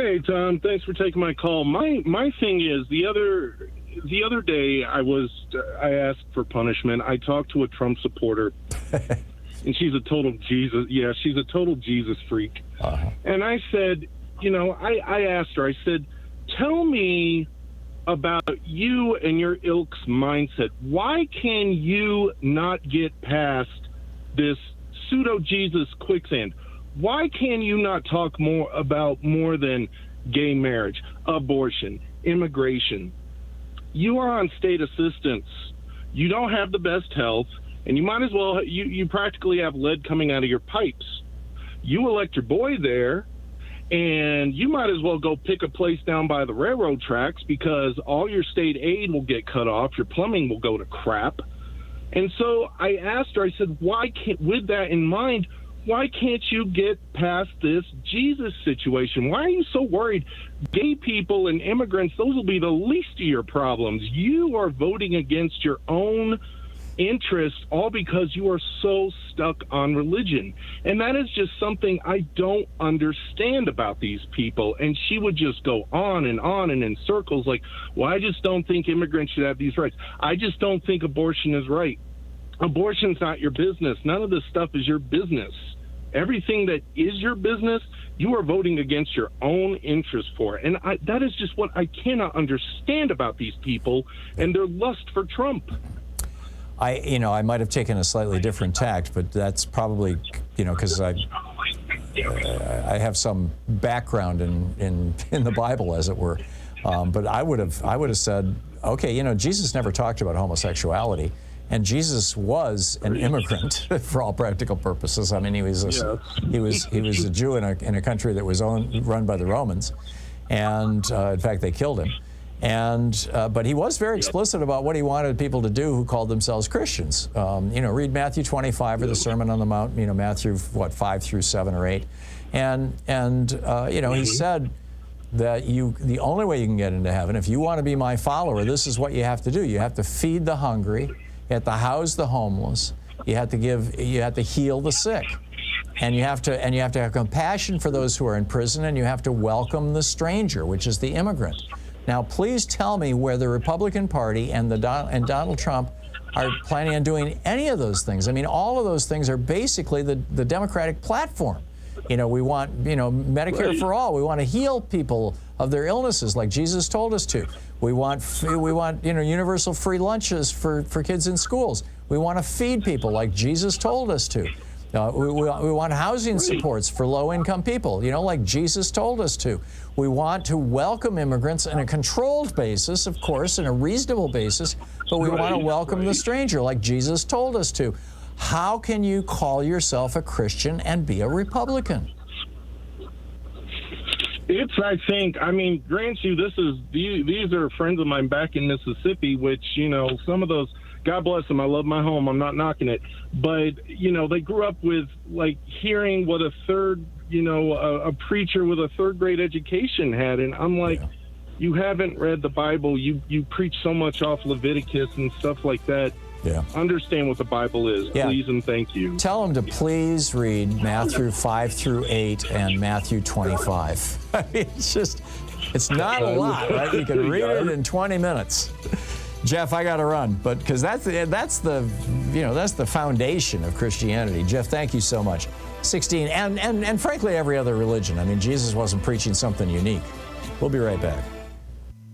Hey, Tom. Thanks for taking my call. My thing is the other day I asked for punishment. I talked to a Trump supporter, and she's a total Jesus freak. Uh-huh. And I said, I asked her. I said, tell me about you and your ilk's mindset. Why can you not get past this pseudo-Jesus quicksand? Why can you not talk more than gay marriage, abortion, immigration? You are on state assistance. You don't have the best health, and you might as well, you practically have lead coming out of your pipes. You elect your boy there, and you might as well go pick a place down by the railroad tracks, because all your state aid will get cut off. Your plumbing will go to crap. And so I asked her, I said, with that in mind, why can't you get past this Jesus situation? Why are you so worried? Gay people and immigrants, those will be the least of your problems. You are voting against your own interests, all because you are so stuck on religion. And that is just something I don't understand about these people. And she would just go on and in circles like, well, I just don't think immigrants should have these rights. I just don't think abortion is right. Abortion's not your business. None of this stuff is your business. Everything that is your business, you are voting against your own interest for. And that is just what I cannot understand about these people and their lust for Trump. I might have taken a slightly different tact, but that's probably, because I have some background in the Bible, as it were. But I would have said, okay, Jesus never talked about homosexuality, and Jesus was an immigrant for all practical purposes. I mean, he was a Jew in a country that was run by the Romans, and in fact, they killed him. But he was very explicit about what he wanted people to do who called themselves Christians. Read Matthew 25 or the Sermon on the Mount. Matthew 5 through 7 or 8, and he said that the only way you can get into heaven, if you want to be my follower, this is what you have to do. You have to feed the hungry. You have to house the homeless. You have to heal the sick. And you have to have compassion for those who are in prison, and you have to welcome the stranger, which is the immigrant. Now, please tell me where the Republican Party and Donald Trump are planning on doing any of those things. I mean, all of those things are basically the Democratic platform. We want, Medicare for all. We want to heal people of their illnesses like Jesus told us to. We want universal free lunches for kids in schools. We want to feed people like Jesus told us to. We want housing supports for low-income people, like Jesus told us to. We want to welcome immigrants on a controlled basis, of course, in a reasonable basis, but we want to welcome the stranger like Jesus told us to. How can you call yourself a Christian and be a Republican? Grant you, these are friends of mine back in Mississippi, which, some of those, God bless them, I love my home, I'm not knocking it, but, they grew up with, hearing what a preacher with a third grade education had, and I'm like, yeah. You haven't read the Bible, you preach so much off Leviticus and stuff like that. Yeah. Understand what the Bible is, please and thank you. Tell them to please read Matthew 5 through 8 and Matthew 25. I mean, it's not a lot, right? You can read it in 20 minutes. Jeff, I got to run, but because that's the foundation of Christianity. Jeff, thank you so much. 16, and frankly, every other religion. I mean, Jesus wasn't preaching something unique. We'll be right back.